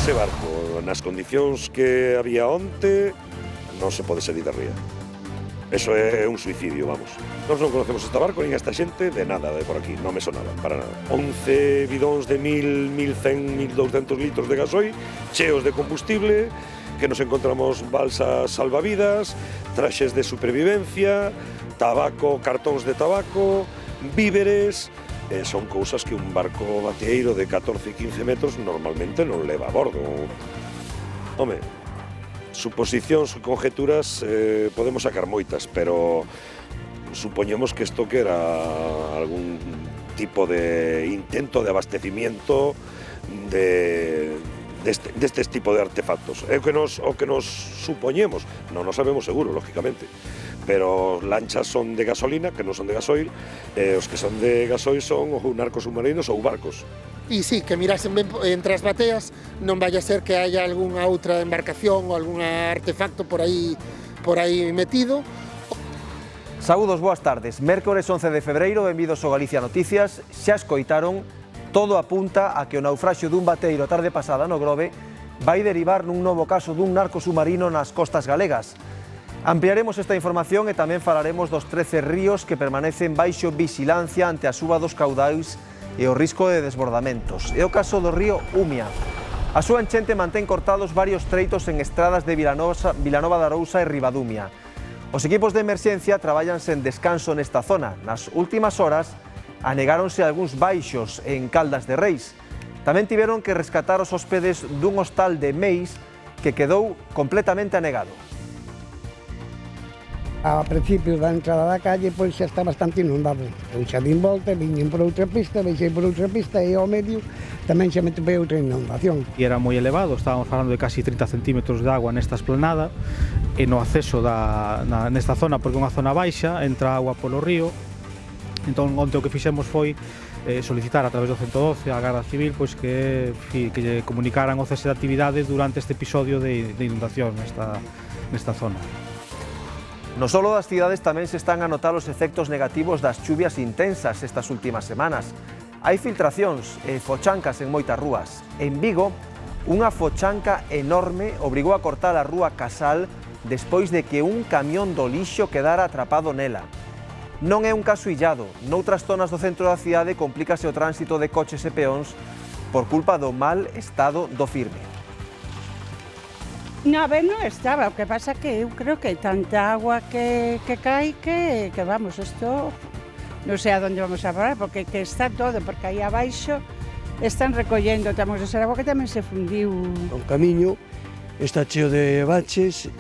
ese barco, nas condicións que había onte, non se pode salir da ría. Eso é un suicidio, vamos. Nós non conocemos este barco nin esta xente de nada de por aquí, non me sonaba, para nada. 11 bidóns de 1000, 1100, 1200 litros de gasoil, cheos de combustible, que nos encontramos balsas salvavidas, traxes de supervivencia, tabaco, cartóns de tabaco, víveres. Son cousas que un barco bateeiro de 14 e 15 metros normalmente non leva a bordo. Home, suposicións, conjeturas, podemos sacar moitas, pero supoñemos que isto que era algún tipo de intento de abastecimiento destes tipo de artefactos. É o que nos supoñemos, non o sabemos seguro, lógicamente. Pero lanchas son de gasolina, que non son de gasoil, os que son de gasoil son ou narcos submarinos ou barcos. E sí, que mirasen ben entre as bateas, non vaya a ser que haya algunha outra embarcación ou algún artefacto por aí metido. Saúdos, boas tardes. Mércores 11 de febreiro, benvidos ao Galicia Noticias. Xa escoitaron, todo apunta a que o naufraxio dun bateiro a tarde pasada no Grove vai derivar nun novo caso dun narco submarino nas costas galegas. Ampliaremos esta información e tamén falaremos dos 13 ríos que permanecen baixo vixilancia ante a suba dos caudais e o risco de desbordamentos. É o caso do río Umia. A súa enchente mantén cortados varios treitos en estradas de Vilanova de Arousa e Ribadumia. Os equipos de emerxencia traballan sen descanso nesta zona. Nas últimas horas anegáronse algúns baixos en Caldas de Reis. Tamén tiveron que rescatar os hóspedes dun hostal de Meis que quedou completamente anegado. A principio da entrada da calle, pois xa está bastante inundado. Eu xa din volta, viñen por outra pista, veixei por outra pista e ao medio tamén xa me topei outra inundación. E era moi elevado, estábamos falando de casi 30 centímetros de agua nesta esplanada e no acceso nesta zona, porque é unha zona baixa, entra agua polo río. Entón, onte o que fixemos foi solicitar a través do 112 á Garda Civil pois que lle comunicaran o cese de actividade durante este episodio de inundación nesta zona. No solo das cidades tamén se están a notar os efectos negativos das chuvias intensas estas últimas semanas. Hai filtracións e fochancas en moitas rúas. En Vigo, unha fochanca enorme obrigou a cortar a rúa Casal despois de que un camión do lixo quedara atrapado nela. Non é un caso illado. Noutras zonas do centro da cidade complícase o tránsito de coches e peóns por culpa do mal estado do firme. No, a ver, non estaba, o que pasa que eu creo que hai tanta agua que cae que vamos, isto non sei a onde vamos a parar, porque que está todo, porque aí abaixo están recollendo, temos esa agua que tamén se fundiu. O camiño está cheo de baches,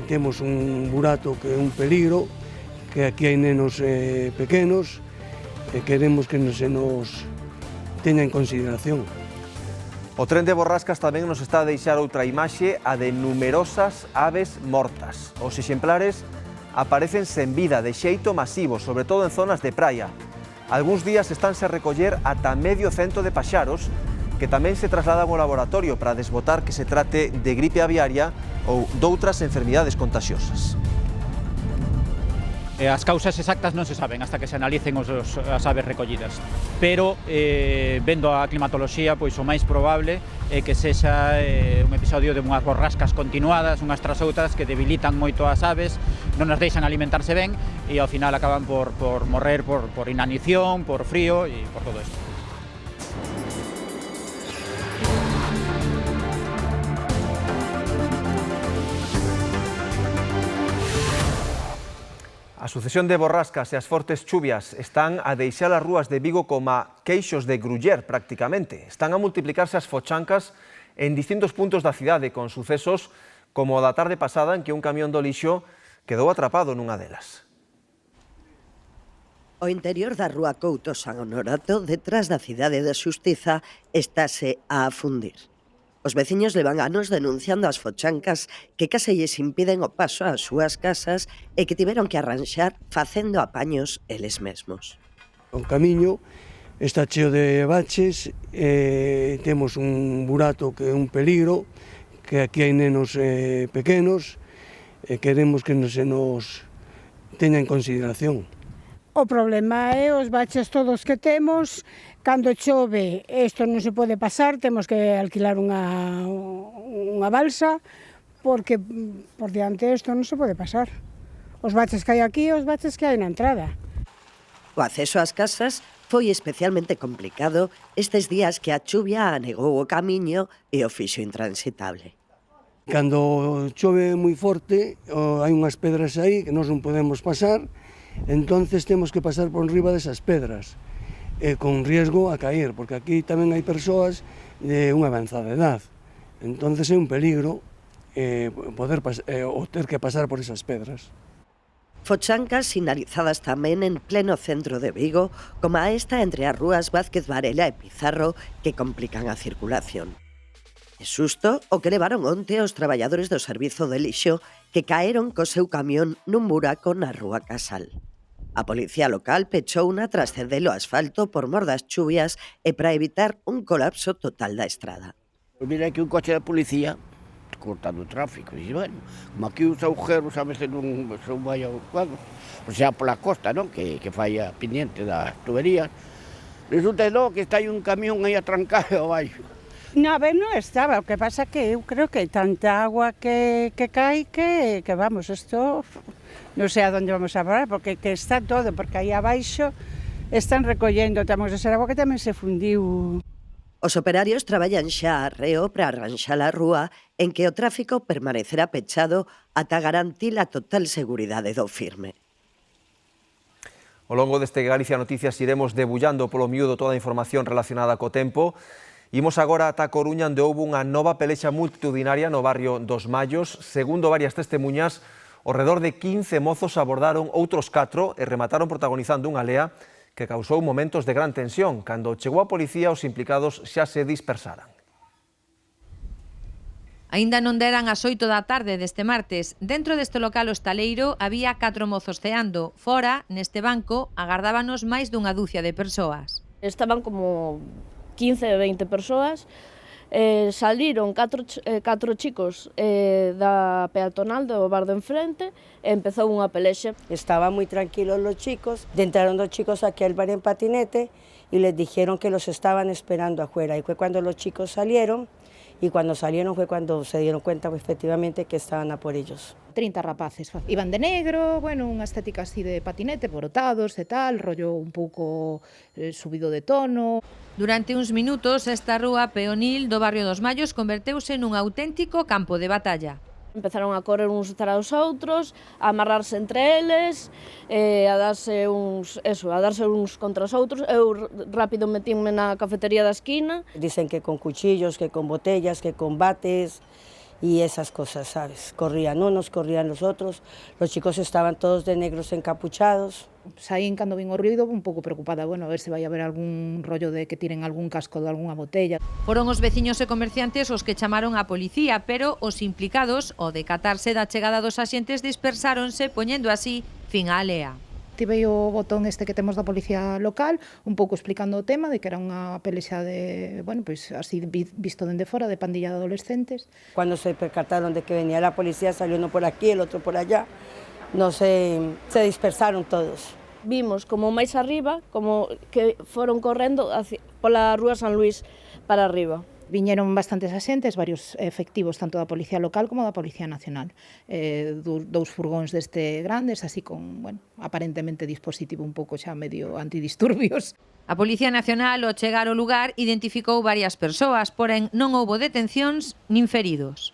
temos un burato que é un peligro, que aquí hai nenos pequenos, e queremos que se nos teña en consideración. O tren de Borrascas tamén nos está a deixar outra imaxe, a de numerosas aves mortas. Os exemplares aparecen sen vida, de xeito masivo, sobre todo en zonas de praia. Algúns días estánse a recoller ata medio cento de paxaros, que tamén se trasladan ao laboratorio para desbotar que se trate de gripe aviaria ou doutras enfermidades contaxiosas. As causas exactas non se saben hasta que se analicen as aves recollidas, pero vendo a climatoloxía, pois o máis probable é que sexa un episodio de unhas borrascas continuadas, unhas tras outras que debilitan moito as aves, non as deixan alimentarse ben e ao final acaban por morrer por inanición, por frío e por todo isto. A sucesión de borrascas e as fortes chuvias están a deixar as rúas de Vigo como queixos de gruller prácticamente. Están a multiplicarse as fochancas en distintos puntos da cidade con sucesos como o da tarde pasada en que un camión do lixo quedou atrapado nunha delas. O interior da rúa Couto San Honorato, detrás da cidade da Xustiza, estáse a afundir. Os veciños levan anos denunciando as fochancas que case lles impiden o paso ás súas casas e que tiveron que arranxar facendo apaños eles mesmos. O camiño está cheo de baches, temos un burato que é un peligro, que aquí hai nenos pequenos e queremos que se nos teña en consideración. O problema é os baches todos que temos. Cando chove, isto non se pode pasar, temos que alquilar unha balsa, porque por diante isto non se pode pasar. Os baches que hai aquí e os baches que hai na entrada. O acceso ás casas foi especialmente complicado estes días que a chuvia anegou o camiño e o fixo intransitable. Cando chove moi forte, hai unhas pedras aí que nós non podemos pasar, entonces temos que pasar por riba desas pedras, con riesgo a caer, porque aquí tamén hai persoas de unha avanzada edad. Entonces é un peligro ter que pasar por esas pedras. Fochancas sinalizadas tamén en pleno centro de Vigo, como a esta entre as rúas Vázquez Varela e Pizarro, que complican a circulación. É susto o que levaron onte os traballadores do servizo de lixo que caeron co seu camión nun buraco na rúa Casal. A policía local pechouna tras ceder o asfalto por mor das chuvias e para evitar un colapso total da estrada. Pois mira aquí un coche da policía cortando o tráfico. E, bueno, como aquí os agujeros a veces non son vai ao cuadro, o sea, pola costa, non? Que fai a pendiente das tuberías. Resulta que está aí un camión aí atrancado abaixo. No, a ver, non estaba, o que pasa que eu creo que hai tanta agua que cae que vamos, isto non sei a onde vamos a parar, porque que está todo, porque aí abaixo están recollendo, temos esa agua que tamén se fundiu. Os operarios traballan xa arreo para arranxar a rúa en que o tráfico permanecerá pechado ata garantir a total seguridade do firme. Ao longo deste Galicia Noticias iremos debullando polo miúdo toda a información relacionada co tempo. Imos agora ata Coruña, onde houve unha nova pelexa multitudinaria no barrio dos Mallos. Segundo varias testemunhas, ao redor de 15 mozos abordaron outros 4 e remataron protagonizando unha lea que causou momentos de gran tensión. Cando chegou a policía, os implicados xa se dispersaran. Aínda non deran as 8 da tarde deste martes. Dentro deste local hostaleiro había 4 mozos ceando. Fora, neste banco, agardábanos máis dunha dúcia de persoas. Estaban como 15 e 20 persoas, saliron 4 chicos da peatonal do bar de enfrente e empezou unha pelexa. Estaban moi tranquilos los chicos, entraron 2 chicos aquí al bar en patinete y les dijeron que los estaban esperando afuera, y fue cuando los chicos salieron, y cuando salieron fue cuando se dieron cuenta efectivamente que estaban a por ellos. 30 rapaces, iban de negro, bueno, unha estética así de patinete, borotados e tal, rollo un pouco subido de tono. Durante uns minutos, esta rúa peonil do barrio dos Mallos converteuse nun auténtico campo de batalla. Empezaron a correr uns tras os outros, a amarrarse entre eles, a darse uns contra os outros. Eu rápido metínme na cafetería da esquina. Dicen que con cuchillos, que con botellas, que con bates y esas cosas, ¿sabes? Corrían unos, corrían los otros. Los chicos estaban todos de negros encapuchados. Saín cando vin o ruido un pouco preocupada, bueno, a ver se vai haber algún rollo de que tiren algún casco de algunha botella. Foron os veciños e comerciantes os que chamaron á policía, pero os implicados, ao decatarse da chegada dos axentes, dispersáronse, poñendo así fin á lea. Tivei o botón este que temos da policía local, un pouco explicando o tema de que era unha pelexa de, bueno, pois así visto dende fora, de pandilla de adolescentes. Cuando se percataron de que venía la policía, salió uno por aquí, el otro por allá, no se dispersaron todos. Vimos como máis arriba, como que foron correndo pola rúa San Luis para arriba. Viñeron bastantes axentes, varios efectivos, tanto da Policía Local como da Policía Nacional. 2 furgóns deste grandes, así con, bueno, aparentemente dispositivo un pouco xa medio antidisturbios. A Policía Nacional, ao chegar ao lugar, identificou varias persoas, porén non houbo detencións nin feridos.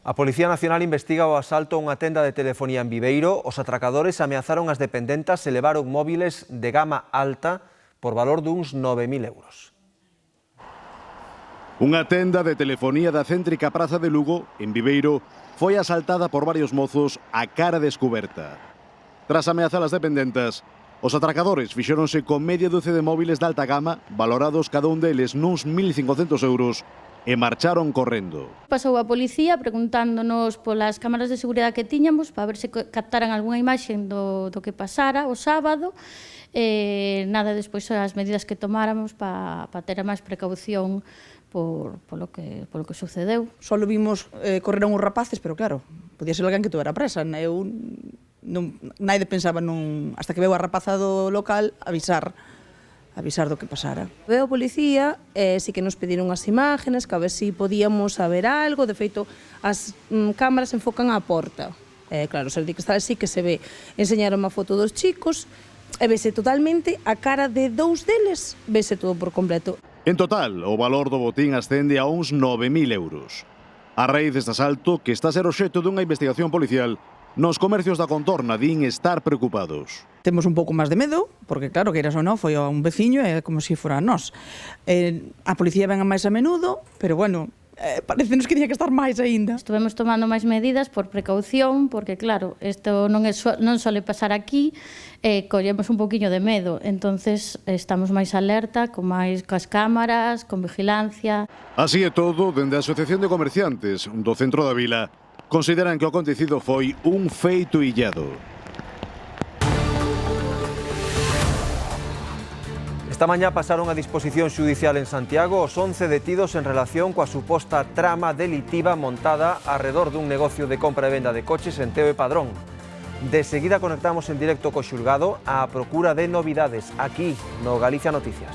A Policía Nacional investiga o asalto a unha tenda de telefonía en Viveiro. Os atracadores ameazaron as dependentas e levaron móviles de gama alta por valor duns 9.000 euros. Unha tenda de telefonía da céntrica Praza de Lugo, en Viveiro, foi asaltada por varios mozos a cara descuberta. Tras ameazar as dependentas, os atracadores fixéronse con media ducia de móviles de alta gama, valorados cada un deles nuns 1.500 euros, e marcharon correndo. Pasou a policía preguntándonos polas cámaras de seguridade que tiñamos para ver se captaran algunha imaxe do que pasara o sábado. Nada, despois as medidas que tomáramos para ter máis precaución polo que sucedeu. Só vimos correr uns rapaces, pero claro, podía ser alguén que tuvera presa. Eu naide pensaba hasta que veu a rapaza do local avisar do que pasara. Veo a policía, sí que nos pediron as imágenes, que a ver si podíamos saber algo, de feito, as cámaras enfocan á porta. Claro, se di que está así que se ve. Enseñaron a foto dos chicos, e vese totalmente a cara de 2 deles, vese todo por completo. En total, o valor do botín ascende a uns 9.000 euros. A raíz deste asalto, que está a ser obxecto dunha investigación policial, nos comercios da contorna din estar preocupados. Temos un pouco máis de medo, porque claro, que eras ou non, foi a un veciño, é como se fora a nós. A policía ven a máis a menudo, pero bueno, parecenos que tiña que estar máis aínda. Estuvemos tomando máis medidas por precaución, porque claro, isto non sole pasar aquí, collemos un poquinho de medo, entonces estamos máis alerta, coas cámaras, con vigilancia. Así é todo, dende a Asociación de Comerciantes do centro da vila, consideran que o acontecido foi un feito illado. Esta mañá pasaron a disposición xudicial en Santiago os 11 detidos en relación coa suposta trama delitiva montada arredor dun negocio de compra e venda de coches en Teo e Padrón. De seguida conectamos en directo co xulgado á procura de novidades aquí no Galicia Noticias.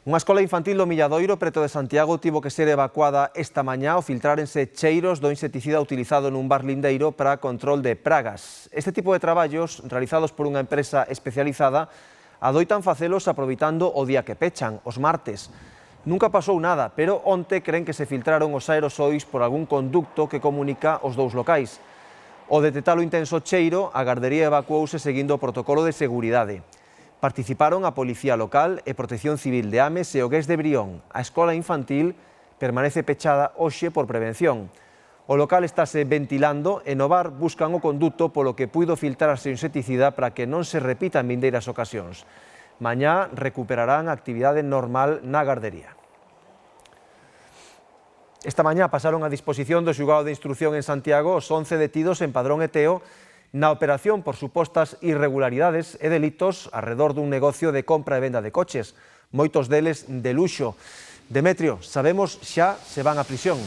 Unha escola infantil do Milladoiro, preto de Santiago, tivo que ser evacuada esta mañá ao filtrárense cheiros do insecticida utilizado nun bar lindeiro para control de pragas. Este tipo de traballos, realizados por unha empresa especializada, adoitan facelos aproveitando o día que pechan, os martes. Nunca pasou nada, pero onte creen que se filtraron os aerosois por algún conducto que comunica os dous locais. Ao detectar o intenso cheiro, a gardería evacuouse seguindo o protocolo de seguridade. Participaron a Policía Local e Protección Civil de Ames e o GES de Brión. A escola infantil permanece pechada hoxe por prevención. O local estáse ventilando e no bar buscan o conduto polo que puido filtrarse o insecticida para que non se repita en vindeiras ocasións. Mañá recuperarán a actividade normal na gardería. Esta mañá pasaron a disposición do xulgado de instrucción en Santiago os 11 detidos en Padrón e Teo na operación por supostas irregularidades e delitos arredor dun negocio de compra e venda de coches, moitos deles de luxo. Demetrio, sabemos xa se van a prisión.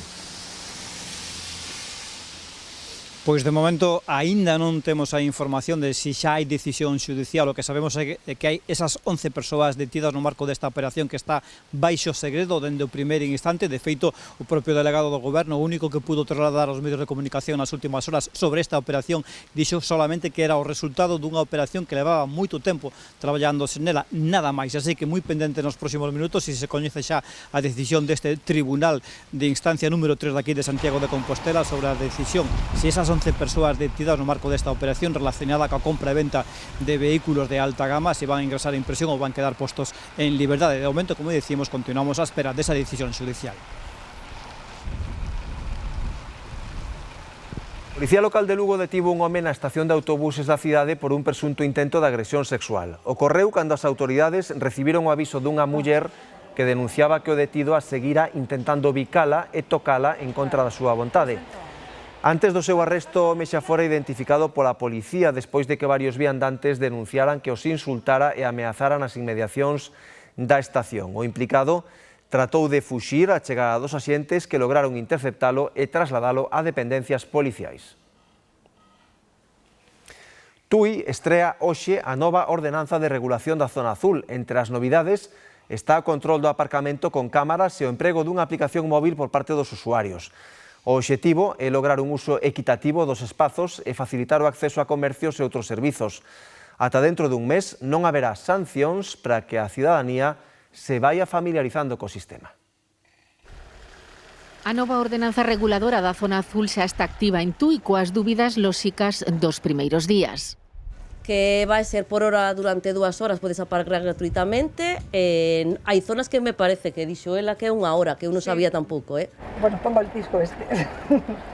Pois de momento aínda non temos a información de se xa hai decisión xudicial. O que sabemos é que hai esas 11 persoas detidas no marco desta operación que está baixo segredo dende o primeiro instante. De feito, o propio delegado do Goberno, o único que pudo trasladar aos medios de comunicación nas últimas horas sobre esta operación, dixo solamente que era o resultado dunha operación que levaba moito tempo traballándose nela, nada máis. Así que moi pendente nos próximos minutos se se coñece xa a decisión deste Tribunal de Instancia número 3 daqui de Santiago de Compostela sobre a decisión se esas 11 persoas detidas no marco desta operación relacionada coa compra e venta de vehículos de alta gama se van a ingresar en prisión ou van quedar postos en liberdade. De momento, como decimos, continuamos á espera desa decisión xudicial. A Policía Local de Lugo detivo un home na estación de autobuses da cidade por un presunto intento de agresión sexual. Ocorreu cando as autoridades recibiron o aviso dunha muller que denunciaba que o detido a seguira intentando bicala e tocala en contra da súa vontade. Antes do seu arresto, o home xa fora identificado pola policía despois de que varios viandantes denunciaran que os insultara e ameazara nas inmediacións da estación. O implicado tratou de fuxir á chegada dos axentes que lograron interceptalo e trasladalo a dependencias policiais. Tui estrea hoxe a nova ordenanza de regulación da zona azul. Entre as novidades está o control do aparcamento con cámaras e o emprego dunha aplicación móvil por parte dos usuarios. O obxectivo é lograr un uso equitativo dos espazos e facilitar o acceso a comercios e outros servizos. Ata dentro dun mes non haberá sancións para que a cidadanía se vaya familiarizando co sistema. A nova ordenanza reguladora da zona azul xa está activa en Tui coas dúbidas lóxicas dos primeiros días. Que vai ser por hora durante 2 horas, podes aparcar gratuitamente. Hai zonas que me parece que dixo ela que é 1 hora, que eu non sabía tampouco, Bueno, pongo el disco este.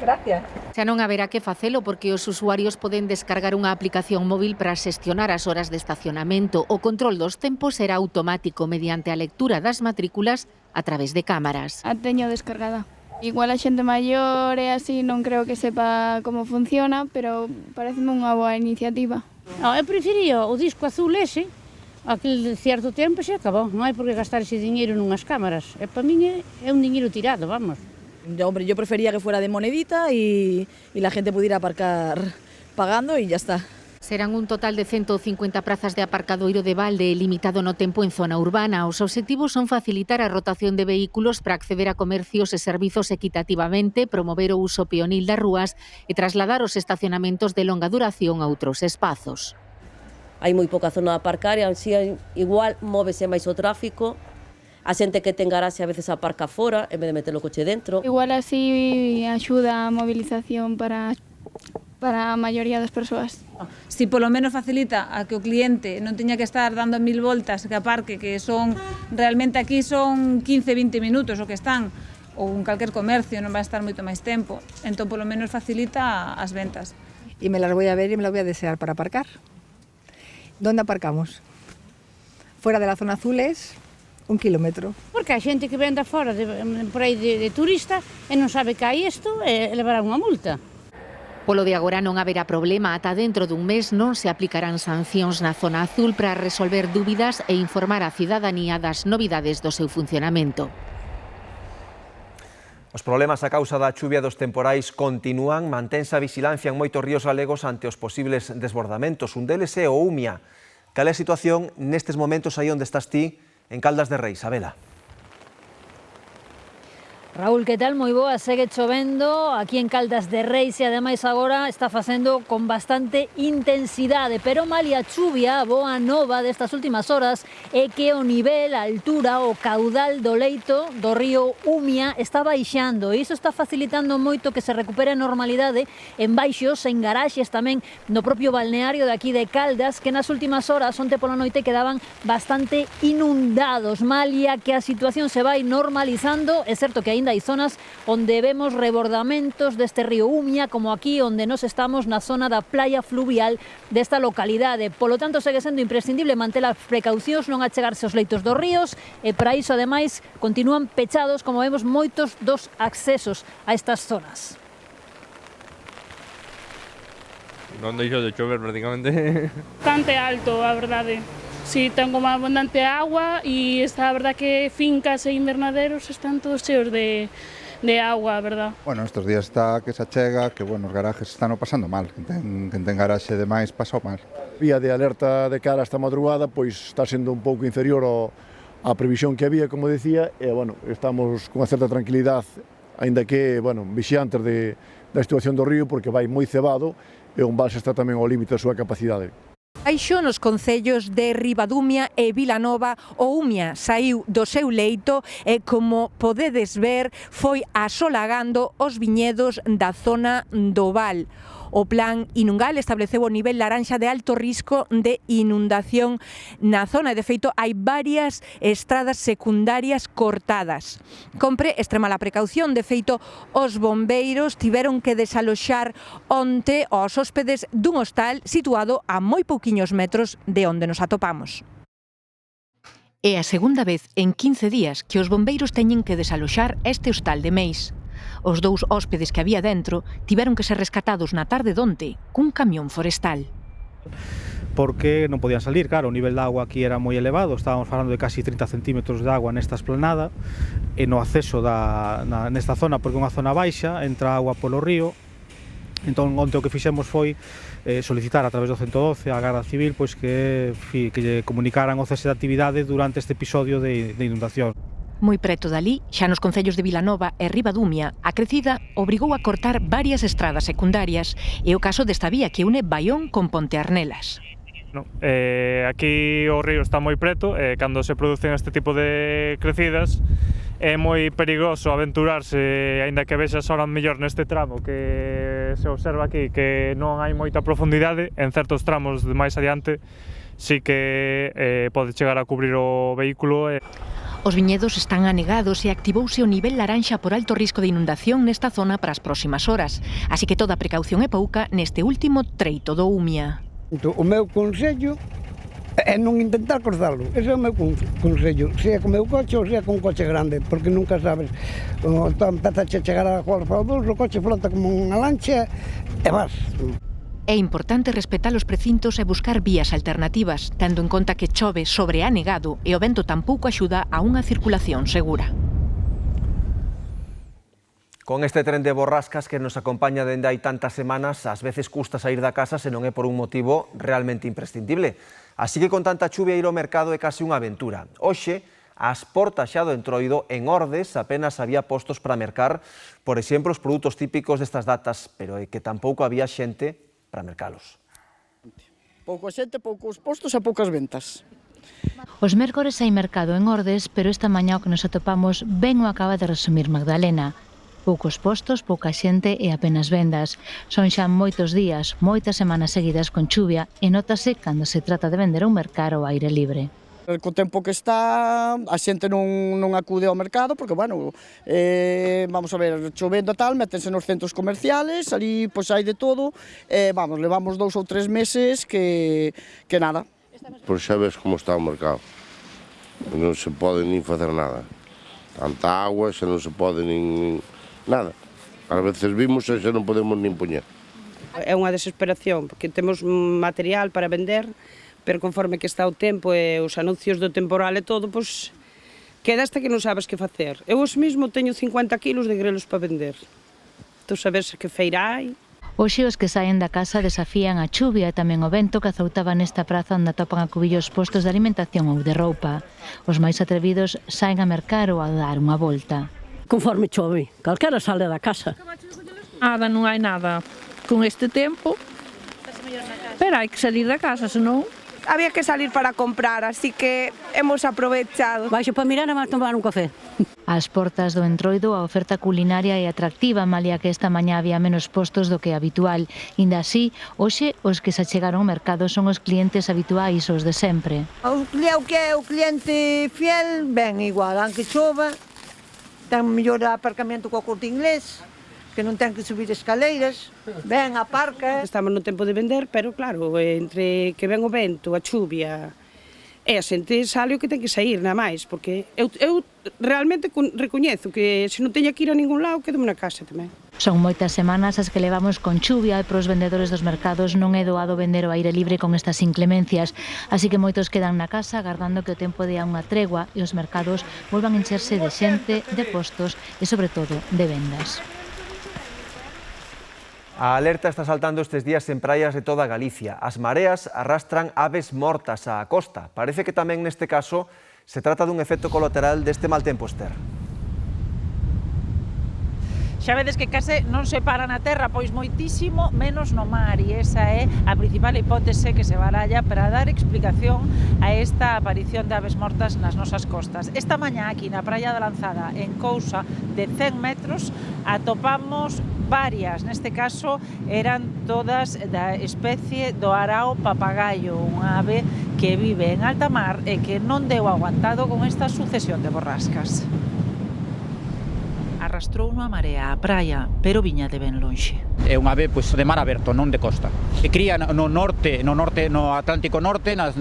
Gracias. Xa non haberá que facelo porque os usuarios poden descargar unha aplicación móvil para xestionar as horas de estacionamento. O control dos tempos será automático mediante a lectura das matrículas a través de cámaras. A teño descargada. Igual a xente maior e así non creo que sepa como funciona, pero pareceme unha boa iniciativa. No, eu prefería o disco azul ese, aquel cierto tempo se acabou, non hai por que gastar ese diñeiro nunhas cámaras. E para min é un diñeiro tirado, vamos. Hombre, yo prefería que fuera de monedita y la gente pudiera aparcar pagando y ya está. Serán un total de 150 prazas de aparcadoiro de balde limitado no tempo en zona urbana. Os obxectivos son facilitar a rotación de vehículos para acceder a comercios e servizos equitativamente, promover o uso peonil das rúas e trasladar os estacionamentos de longa duración a outros espazos. Hai moi pouca zona de aparcar e así igual móvese máis o tráfico. A xente que ten garaxe a veces aparca fora en vez de meter o coche dentro. Igual así axuda a movilización para a maioría das persoas. Si polo menos facilita a que o cliente non teña que estar dando 1000 voltas que aparque, que son realmente aquí son 15-20 minutos o que están, ou en calquer comercio non vai estar moito máis tempo, entón polo menos facilita as ventas. Y me las voy a ver y me las voy a desear para aparcar. ¿Dónde aparcamos? Fuera de la zona azul es 1 kilómetro. Porque a xente que venda fora por aí de turista e non sabe que hai isto e levará unha multa. Polo de agora non haberá problema, ata dentro dun mes non se aplicarán sancións na zona azul para resolver dúbidas e informar a cidadanía das novidades do seu funcionamento. Os problemas a causa da chuvia dos temporais continúan, mantense a vigilancia en moitos ríos galegos ante os posibles desbordamentos. Un deles é o Umia. Cal é a situación nestes momentos aí onde estás ti, en Caldas de Rei, Sabela? Raúl, que tal? Moi boa, segue chovendo aquí en Caldas de Reis e ademais agora está facendo con bastante intensidade, pero malia chuvia, a boa nova destas últimas horas é que o nivel, a altura, o caudal do leito do río Umia está baixando e iso está facilitando moito que se recupere a normalidade en baixos, en garaxes tamén no propio balneario de aquí de Caldas, que nas últimas horas, onte pola noite, quedaban bastante inundados. Malia que a situación se vai normalizando, é certo que aínda hai zonas onde vemos rebordamentos deste río Umia, como aquí onde nos estamos na zona da playa fluvial desta localidade. Polo tanto, segue sendo imprescindible manter as precaucións, non achegarse aos leitos dos ríos e para iso, ademais, continúan pechados, como vemos, moitos dos accesos a estas zonas. Non deixo de chover prácticamente. Bastante alto, a verdade. Sí, ten como abundante agua e está a verdad que fincas e invernaderos están todos cheos de agua, a verdad. Bueno, estes días está que se achega, que bueno, os garajes están pasando mal, quen ten garaxe demais pasou mal. Vía de alerta de cara esta madrugada, pois está sendo un pouco inferior á previsión que había, como decía, e bueno, estamos con unha certa tranquilidade, aínda que, bueno, vixiantes da situación do río, porque vai moi cebado e o embalse está tamén ao límite da súa capacidade. Baixo nos concellos de Ribadumia e Vilanova, o Umia saiu do seu leito e, como podedes ver, foi asolagando os viñedos da zona do Val. O plan Inungal estableceu o nivel laranxa de alto risco de inundación na zona e, de feito, hai varias estradas secundarias cortadas. Compre extremar a precaución, de feito, os bombeiros tiveron que desaloxar onte aos hóspedes dun hostal situado a moi pouquiños metros de onde nos atopamos. É a segunda vez en 15 días que os bombeiros teñen que desaloxar este hostal de Meis. Os dous hóspedes que había dentro tiveron que ser rescatados na tarde donte cun camión forestal. Porque non podían salir, claro, o nivel de agua aquí era moi elevado, estábamos falando de casi 30 centímetros de agua nesta esplanada e no acceso nesta zona, porque é unha zona baixa, entra agua polo río. Entón, onte o que fixemos foi solicitar a través do 112 á Garda Civil pois que lle comunicaran o cese de actividade durante este episodio de inundación. Moi preto dali, xa nos concellos de Vilanova e Ribadumia, a crecida obrigou a cortar varias estradas secundarias e o caso desta vía que une Baión con Ponte Arnelas. Aquí o río está moi preto e cando se producen este tipo de crecidas é moi perigoso aventurarse, aínda que vexas ahora mellor neste tramo que se observa aquí que non hai moita profundidade, en certos tramos de máis adiante sí que pode chegar a cubrir o vehículo. Os viñedos están anegados e activouse o nivel laranxa por alto risco de inundación nesta zona para as próximas horas, así que toda precaución é pouca neste último treito do Umia. O meu consello é non intentar cruzarlo, ese é o meu consello, sea con o meu coche ou sea con un coche grande, porque nunca sabes, empeza a chegar a Juan Dous, o coche flota como unha lancha e vas. É importante respetar os precintos e buscar vías alternativas, tendo en conta que chove sobre anegado e o vento tampouco axuda a unha circulación segura. Con este tren de borrascas que nos acompaña dende hai tantas semanas, ás veces custa sair da casa se non é por un motivo realmente imprescindible. Así que con tanta chuvia ir ao mercado é case unha aventura. Hoxe, ás portas xa do Entroido, en Ordes, apenas había postos para mercar, por exemplo, os produtos típicos destas datas, pero é que tampouco había xente para mercalos. Pouca xente, poucos postos e poucas ventas. Os mércores hai mercado en Ordes, pero esta mañá o que nos atopamos ben o acaba de resumir Magdalena. Poucos postos, pouca xente e apenas vendas. Son xa moitos días, moitas semanas seguidas con chuvia e nótase cando se trata de vender un mercado ao aire libre. Co tempo que está, a xente non acude ao mercado porque, bueno, vamos a ver, chovendo tal, métense nos centros comerciales, ali pois hai de todo, vamos, levamos 2 ou 3 meses que nada. Pois xa ves como está o mercado, non se pode nin facer nada, tanta agua, xa non se pode nin nada, ás veces vimos e xa non podemos nin poñer. É unha desesperación, porque temos material para vender, pero conforme que está o tempo e os anuncios do temporal e todo, pois queda hasta que non sabes que facer. Eu hoxe mesmo teño 50 kilos de grelos para vender. Tú sabes que feira hai. Hoxe os que saen da casa desafían a chuvia e tamén o vento que azoutaba nesta praza onde atopan a cubillos postos de alimentación ou de roupa. Os máis atrevidos saen a mercar ou a dar unha volta. Conforme chove, calquera sale da casa. Nada, non hai nada con este tempo, pero hai que salir da casa, senón... Había que salir para comprar, así que hemos aprovechado. Baixo para mirar e máis tomar un café. Ás portas do Entroido a oferta culinaria é atractiva, malia que esta mañá había menos postos do que habitual. Inda así, hoxe os que se achegaron ao mercado son os clientes habituais, os de sempre. O que é o cliente fiel, ben igual, aunque chova, ten mellor aparcamento co Corte Inglés, que non ten que subir escaleiras, ben, aparca. Estamos no tempo de vender, pero claro, entre que ven o vento, a chuvia, e a xente sale o que ten que sair, nada máis, porque eu realmente recoñezo que se non teña que ir a ningún lado, quedo na casa tamén. Son moitas semanas as que levamos con chuvia e para os vendedores dos mercados non é doado vender ao aire libre con estas inclemencias, así que moitos quedan na casa agardando que o tempo dea unha tregua e os mercados volvan a encherse de xente, de postos e, sobre todo, de vendas. A alerta está saltando estes días en praias de toda Galicia. As mareas arrastran aves mortas á costa. Parece que tamén neste caso se trata dun efecto colateral deste mal tempo, Ester. Xa vedes que case non se para na terra, pois moitísimo menos no mar, e esa é a principal hipótese que se baralla para dar explicación a esta aparición de aves mortas nas nosas costas. Esta mañá aquí na praia da Lanzada, en cousa de 100 metros, atopamos varias, neste caso eran todas da especie do arao papagaio, unha ave que vive en alta mar e que non deu aguantado con esta sucesión de borrascas. Arrastrou unha marea á praia, pero viña de ben lonxe. É unha ave pois, de mar aberto, non de costa. Que cría no Atlántico Norte, nas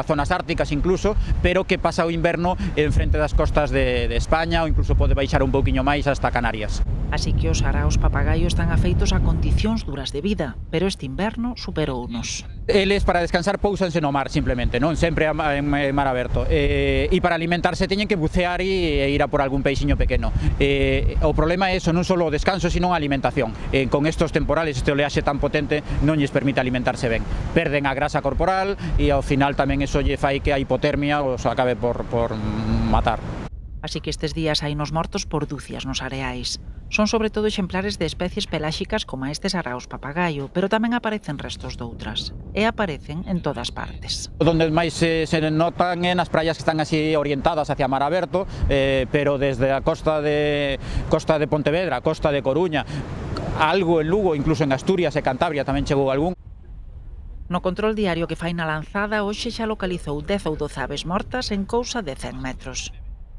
zonas árticas incluso, pero que pasa o inverno en frente das costas de España ou incluso pode baixar un pouquiño máis hasta Canarias. Así que os araos papagaios están afeitos a condicións duras de vida, pero este inverno superounos. Eles para descansar pousanse no mar simplemente, non sempre en mar aberto. E para alimentarse teñen que bucear e ir a por algún peixiño pequeno. O problema é eso, non só o descanso, sino a alimentación. Con estos temporales, este oleaxe tan potente, non lles permite alimentarse ben. Perden a grasa corporal e ao final tamén eso lle fai que a hipotermia os acabe por matar. Así que estes días hai nos mortos por dúcias nos areais. Son sobre todo exemplares de especies peláxicas como estes araos papagaio, pero tamén aparecen restos doutras. E aparecen en todas partes. Donde máis se notan é nas praias que están así orientadas hacia mar aberto, pero desde a costa de Pontevedra, costa de Coruña, algo en Lugo, incluso en Asturias e Cantabria tamén chegou algún. No control diario que fai na Lanzada, hoxe xa localizou 10 ou 12 aves mortas en cousa de 100 metros.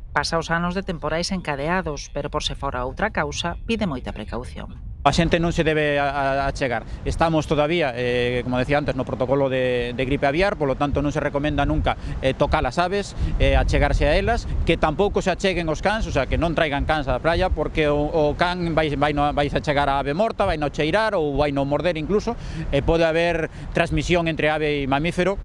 Pasa os anos de temporais encadeados, pero por se fora outra causa, pide moita precaución. A xente non se debe achegar. Estamos todavía, como decía antes, no protocolo de gripe aviar, polo tanto non se recomenda nunca tocar as aves, achegarse a elas, que tampouco se acheguen os cans, o sea, que non traigan cans á praia, porque o can vai a chegar a ave morta, vai no cheirar ou vai no morder incluso, e pode haber transmisión entre ave e mamífero.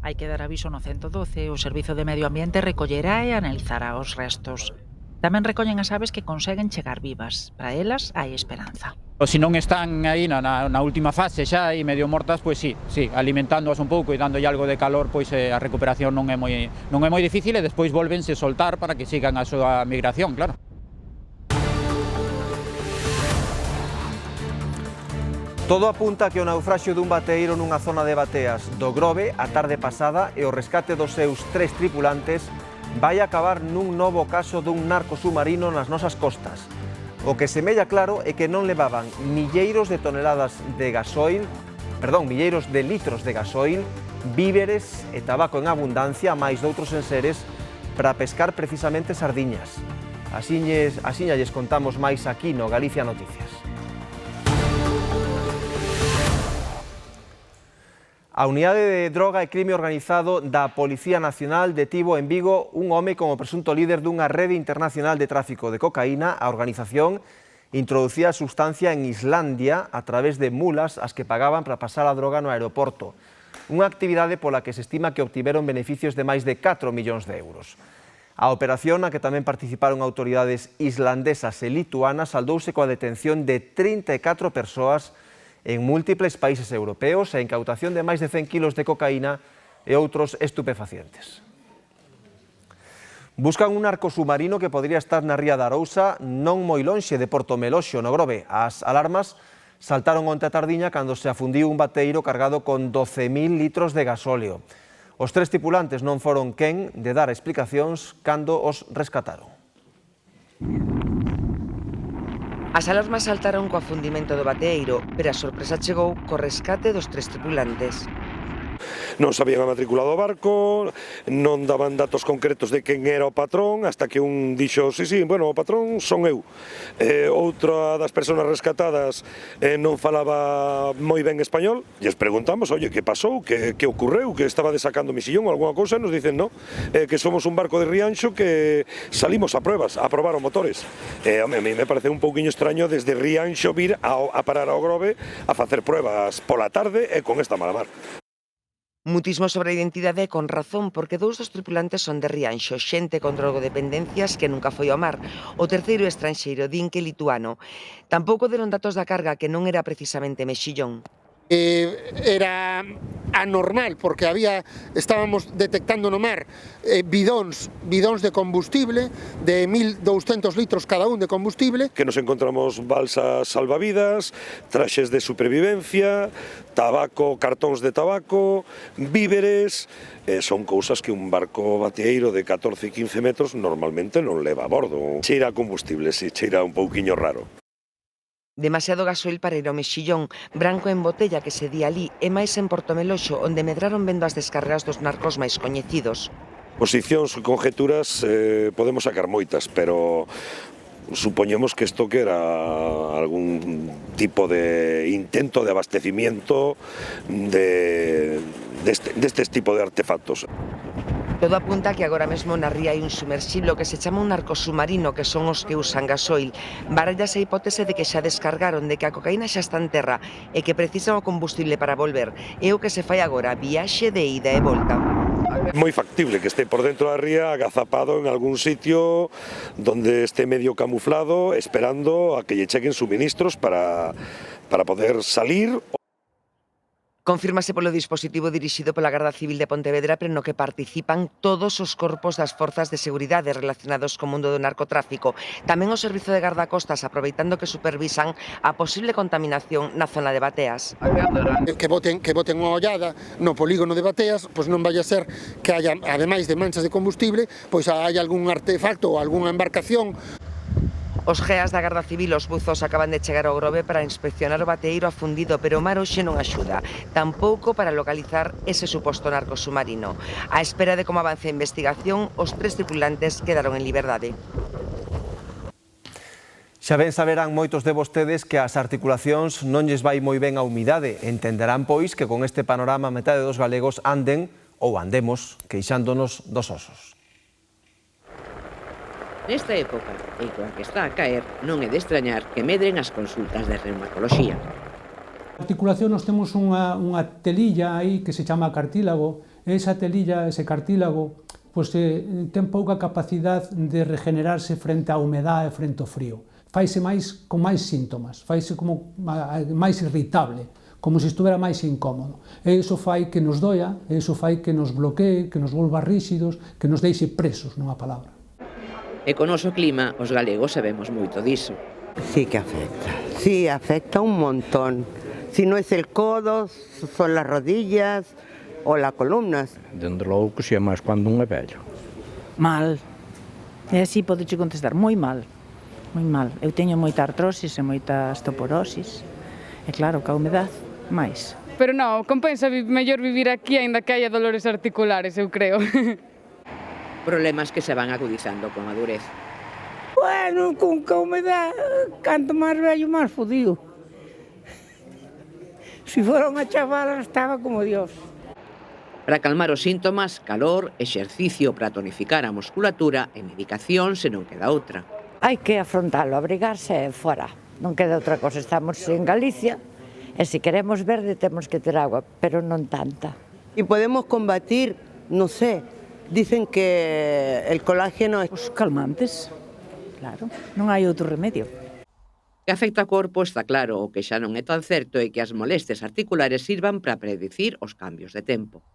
Hai que dar aviso no 112, o Servizo de Medio Ambiente recollerá e analizará os restos. Tamén recollen as aves que conseguen chegar vivas. Para elas hai esperanza. O se non están aí na última fase xa e medio mortas, pois sí, alimentándoas un pouco e dándolle algo de calor, pois a recuperación non é moi difícil e despois volvense soltar para que sigan a súa migración, claro. Todo apunta que o naufraxio dun bateeiro nunha zona de Bateas do Grove a tarde pasada e o rescate dos seus 3 tripulantes vai acabar nun novo caso dun narco submarino nas nosas costas. O que semella claro é que non levaban milleiros de toneladas de gasoil, milleiros de litros de gasoil, víveres e tabaco en abundancia, máis doutros enseres, para pescar precisamente sardiñas. Asiña lles contamos máis aquí no Galicia Noticias. A Unidade de Droga e Crime Organizado da Policía Nacional detivo en Vigo un home como presunto líder dunha rede internacional de tráfico de cocaína. A organización introducía a sustancia en Islandia a través de mulas as que pagaban para pasar a droga no aeroporto. Unha actividade pola que se estima que obtiveron beneficios de máis de 4 millóns de euros. A operación, na que tamén participaron autoridades islandesas e lituanas, saldouse coa detención de 34 persoas en múltiples países europeos e a incautación de máis de 100 kilos de cocaína e outros estupefacientes. Buscan un narco submarino que podría estar na ría da Arousa, non moi lonxe de Portomeloxo, no Grove. As alarmas saltaron onte a tardiña cando se afundiu un bateeiro cargado con 12.000 litros de gasóleo. Os 3 tripulantes non foron quen de dar explicacións cando os rescataron. As alarmas saltaron co afundimento do bateeiro, pero a sorpresa chegou co rescate dos 3 tripulantes. Non sabían a matrícula do barco, non daban datos concretos de quen era o patrón, hasta que un dixo, o patrón son eu. Outra das persoas rescatadas non falaba moi ben español, e les preguntamos, que pasou, que ocorreu, que estaba desacando misillón ou alguna cousa, e nos dicen, que somos un barco de Rianxo que salimos a pruebas, a probar os motores. A mí me parece un pouquiño extraño desde Rianxo vir a parar ao Grove a facer pruebas pola tarde e con esta mala mar. Mutismo sobre a identidade con razón, porque 2 dos tripulantes son de Rianxo, xente con drogodependencias que nunca foi ao mar. O terceiro estranxeiro, din que lituano. Tampouco deron datos da carga, que non era precisamente mexillón. Era anormal porque estábamos detectando no mar bidóns de combustible de 1.200 litros cada un de combustible. Que nos encontramos balsas salvavidas, traxes de supervivencia, tabaco, cartóns de tabaco, víveres. Son cousas que un barco bateeiro de 14 e 15 metros normalmente non leva a bordo. Cheira a combustible, cheira un pouquiño raro. Demasiado gasoil para ir ao mexillón, branco en botella que se di ali e máis en Portomeloxo, onde medraron vendo as descargas dos narcos máis coñecidos. Posicións e conjeturas podemos sacar moitas, pero supoñemos que isto que era algún tipo de intento de abastecimiento destes tipo de artefactos. Todo apunta que agora mesmo na ría hai un sumerxible que se chama un narco submarino, que son os que usan gasoil. Barallas a hipótese de que xa descargaron, de que a cocaína xa está en terra e que precisan o combustible para volver. É o que se fai agora, viaxe de ida e volta. Moi factible que este por dentro da ría agazapado en algún sitio donde este medio camuflado, esperando a que lle cheguen suministros para poder salir. Confírmase polo dispositivo dirixido pola Garda Civil de Pontevedra, pero no que participan todos os corpos das forzas de seguridade relacionados co mundo do narcotráfico. Tamén o Servizo de Gardacostas, aproveitando que supervisan a posible contaminación na zona de Bateas. Que boten unha ollada no polígono de Bateas, pois non vai a ser que haya, ademais de manchas de combustible, pois hai algún artefacto ou algunha embarcación. Os GEAs da Garda Civil, os buzos, acaban de chegar ao Grove para inspeccionar o bateeiro afundido, pero o mar hoxe non axuda, tampouco para localizar ese suposto narco submarino. A espera de como avance a investigación, os 3 tripulantes quedaron en liberdade. Xa ben saberán moitos de vostedes que as articulacións non lles vai moi ben a humidade. Entenderán, pois, que con este panorama a metade dos galegos anden, ou andemos, queixándonos dos osos. Nesta época, e coa que está a caer, non é de extrañar que medren as consultas de reumatoloxía. Na articulación nós temos unha telilla aí que se chama cartílago, e esa telilla, ese cartílago, pois, ten pouca capacidade de regenerarse frente á humedade e frente ao frío. Faise máis con máis síntomas, faise como máis irritable, como se estuvera máis incómodo. E iso fai que nos doia, e iso fai que nos bloquee, que nos volva ríxidos, que nos deixe presos, nunha palabra. E con o noso clima, os galegos sabemos moito diso. Sí que afecta un montón. Si no es el codo, son las rodillas o las columnas. Dende logo que si é máis cando un é vello. Mal. E así podeche contestar, moi mal. Moi mal. Eu teño moita artrosis e moita osteoporosis. E claro, que a humedade, máis. Pero non, compensa mellor vivir aquí aínda que haya dolores articulares, eu creo. Problemas que se van agudizando con a durez. Bueno, con que a humedade, canto máis vello, máis fodido. Si fora unha chavala, estaba como Dios. Para calmar os síntomas, calor, exercicio para tonificar a musculatura e medicación se non queda outra. Hai que afrontalo, abrigarse e fora. Non queda outra cosa, estamos en Galicia e se queremos verde temos que ter agua, pero non tanta. Y podemos combatir, no sé, dicen que el colágeno... Os calmantes, claro, non hai outro remedio. Que afecta ao corpo está claro, o que xa non é tan certo é que as molestias articulares sirvan para predicir os cambios de tempo.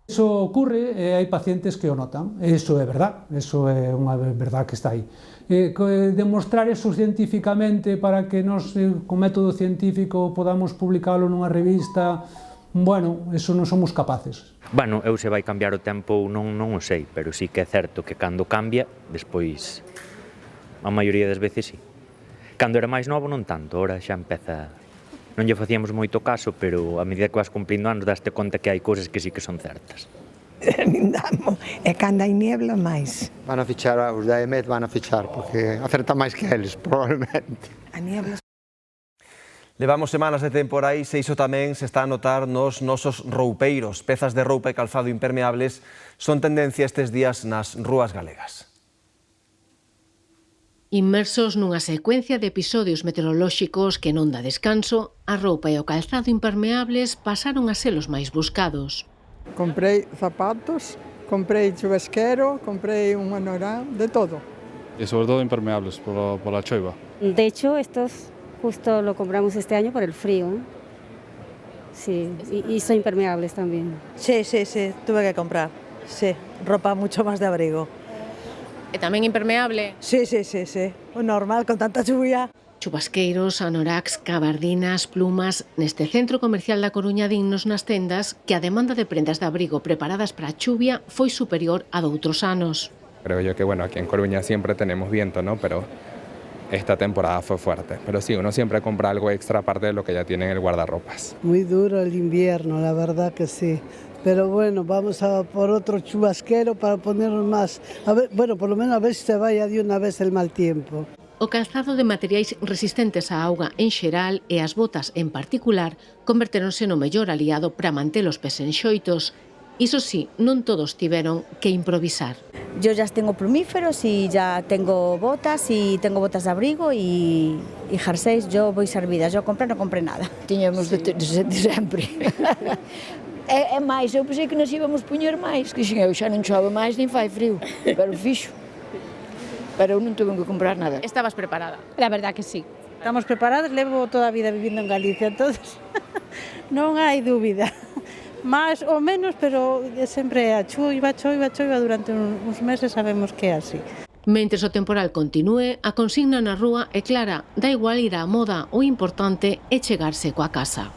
Iso ocurre e hai pacientes que o notan, iso é verdad, iso é unha verdad que está aí. Demostrar eso científicamente para que nos, con método científico, podamos publicalo nunha revista, bueno, eso non somos capaces. Bueno, eu se vai cambiar o tempo non o sei, pero sí que é certo que cando cambia, despois, a maioría das veces sí. Cando era máis novo non tanto, ora xa empeza... Non lle facíamos moito caso, pero a medida que vas cumplindo anos daste conta que hai cousas que sí que son certas. E cando hai niebla máis. Van a fichar, os da EMET van a fichar, porque acerta máis que eles, probablemente. A niebla... Levamos semanas de temporais e iso tamén se está a notar nos nosos roupeiros. Pezas de roupa e calzado impermeables son tendencia estes días nas rúas galegas. Inmersos nunha secuencia de episodios meteorolóxicos que non dá descanso, a roupa e o calzado impermeables pasaron a ser os máis buscados. Comprei zapatos, comprei chuvasquero, comprei un anorán, de todo. Y sobre todo impermeables por la choiva. De hecho, estos justo lo compramos este año por el frío, ¿eh? Sí, y son impermeables también. Sí, tuve que comprar. Sí, ropa mucho más de abrigo. E tamén impermeable? Sí, o normal con tanta chuvia. Chubasqueiros, anoraks, gabardinas, plumas... Neste centro comercial da Coruña dinnos nas tendas que a demanda de prendas de abrigo preparadas para a chuvia foi superior a doutros anos. Creo yo que, bueno, aquí en Coruña siempre tenemos viento, ¿no? Pero esta temporada fue fuerte. Pero sí, uno siempre compra algo extra aparte de lo que ya tiene en el guardarropas. Muy duro el invierno, la verdad que sí. Pero bueno, vamos a por otro chubasquero para ponernos más. A ver, bueno, por lo menos a ver si se vaya de una vez el mal tiempo. O calzado de materiais resistentes á auga en xeral e as botas en particular convertéronse no mellor aliado para manter os pés enxoitos. Iso sí, non todos tiveron que improvisar. Yo ya tengo plumíferos y ya tengo botas de abrigo y jerseys. Yo voy servida, yo compré, non compré nada. Tiñamos de sempre. É máis, eu pensei que nos íbamos poñer máis, que eu xa non chove máis nin fai frío, pero fixo. Pero eu non tuve que comprar nada. Estabas preparada? La verdad que sí. Estamos preparadas, levo toda a vida vivindo en Galicia, entonces non hai dúbida. Más ou menos, pero sempre a choiva durante uns meses sabemos que é así. Mentres o temporal continúe, a consigna na rúa é clara, dá igual ir á moda, o importante é chegarse coa casa.